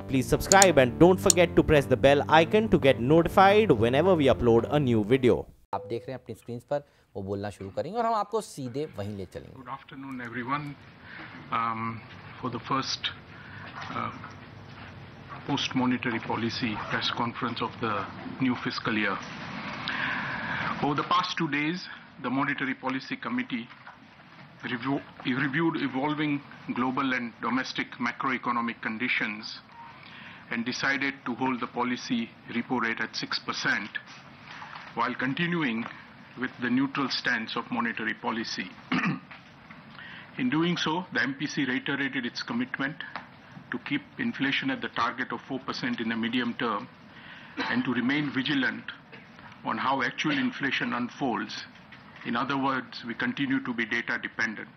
Please subscribe and don't forget to press the bell icon to get notified whenever we upload a new video. आप देख रहे हैं अपनी screen पर, वो बोलना शुरू करेंगे और हम आपको सीधे वहीं ले चलेंगे। Good afternoon, everyone. For the first post-monetary policy press conference of the new fiscal year. Over the past 2 days, the Monetary Policy Committee reviewed evolving global and domestic macroeconomic conditions and decided to hold the policy repo rate at 6% while continuing with the neutral stance of monetary policy. In doing so, the MPC reiterated its commitment to keep inflation at the target of 4% in the medium term and to remain vigilant on how actual inflation unfolds. In other words, we continue to be data dependent.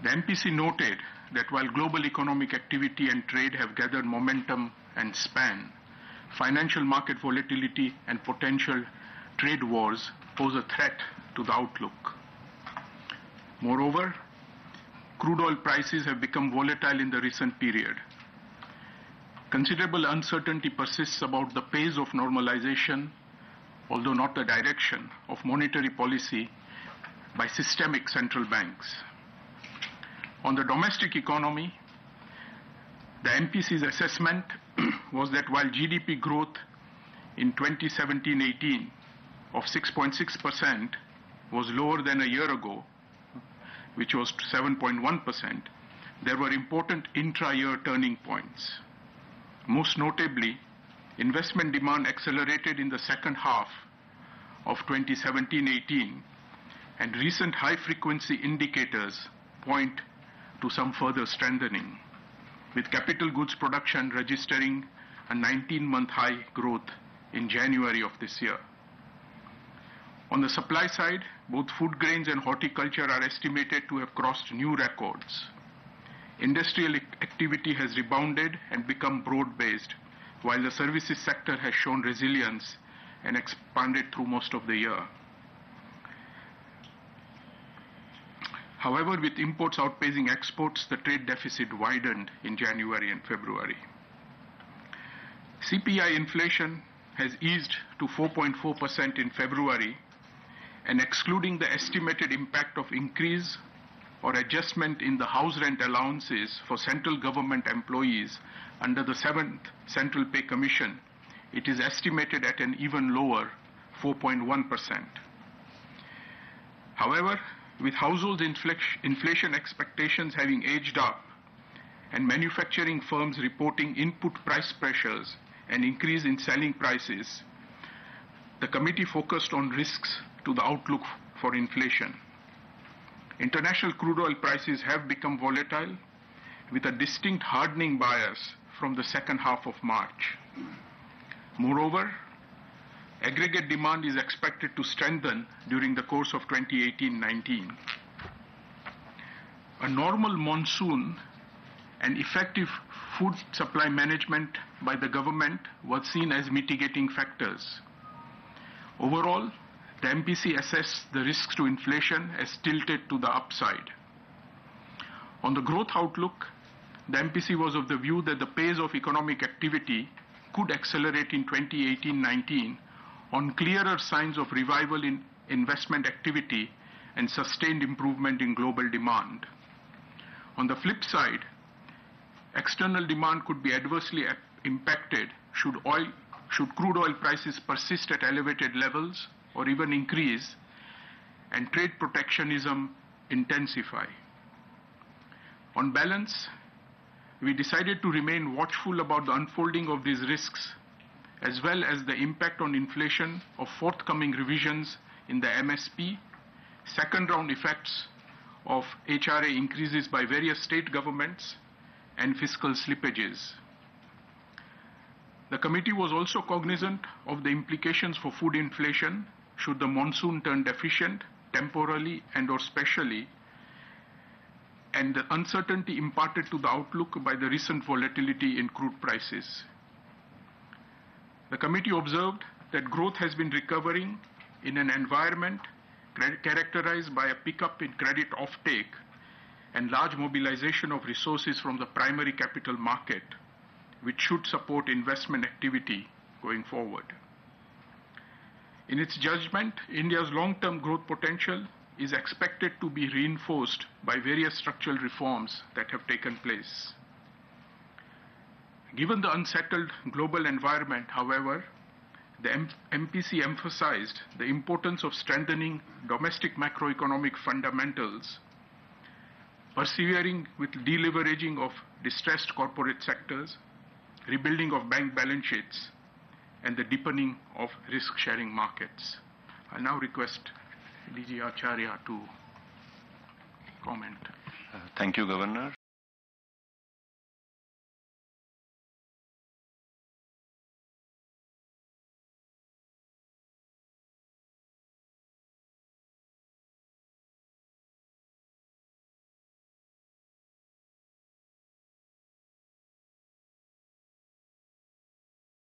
The MPC noted that while global economic activity and trade have gathered momentum and span, financial market volatility and potential trade wars pose a threat to the outlook. Moreover, crude oil prices have become volatile in the recent period. Considerable uncertainty persists about the pace of normalization, although not the direction, of monetary policy by systemic central banks. On the domestic economy, the MPC's assessment was that while GDP growth in 2017-18 of 6.6% was lower than a year ago, which was 7.1%, there were important intra-year turning points. Most notably, investment demand accelerated in the second half of 2017-18, and recent high-frequency indicators point to some further strengthening, with capital goods production registering a 19-month high growth in January of this year. On the supply side, both food grains and horticulture are estimated to have crossed new records. Industrial activity has rebounded and become broad-based, while the services sector has shown resilience and expanded through most of the year. However, with imports outpacing exports, the trade deficit widened in January and February. CPI inflation has eased to 4.4% in February, and excluding the estimated impact of increase or adjustment in the house rent allowances for central government employees under the 7th Central Pay Commission, it is estimated at an even lower 4.1%. However, with household inflation expectations having aged up and manufacturing firms reporting input price pressures and increase in selling prices, the committee focused on risks to the outlook for inflation. International crude oil prices have become volatile, with a distinct hardening bias from the second half of March. Moreover, aggregate demand is expected to strengthen during the course of 2018-19. A normal monsoon and effective food supply management by the government was seen as mitigating factors. Overall, the MPC assessed the risks to inflation as tilted to the upside. On the growth outlook, the MPC was of the view that the pace of economic activity could accelerate in 2018-19 on clearer signs of revival in investment activity and sustained improvement in global demand. On the flip side, external demand could be adversely impacted should crude oil prices persist at elevated levels or even increase, and trade protectionism intensify. On balance, we decided to remain watchful about the unfolding of these risks, as well as the impact on inflation of forthcoming revisions in the MSP, second-round effects of HRA increases by various state governments, and fiscal slippages. The committee was also cognizant of the implications for food inflation should the monsoon turn deficient temporarily and or specially, and the uncertainty imparted to the outlook by the recent volatility in crude prices. The committee observed that growth has been recovering in an environment characterized by a pickup in credit offtake and large mobilization of resources from the primary capital market, which should support investment activity going forward. In its judgment, India's long-term growth potential is expected to be reinforced by various structural reforms that have taken place. Given the unsettled global environment, however, the MPC emphasized the importance of strengthening domestic macroeconomic fundamentals, persevering with deleveraging of distressed corporate sectors, rebuilding of bank balance sheets, and the deepening of risk-sharing markets. I now request DG Acharya to comment. Thank you, Governor.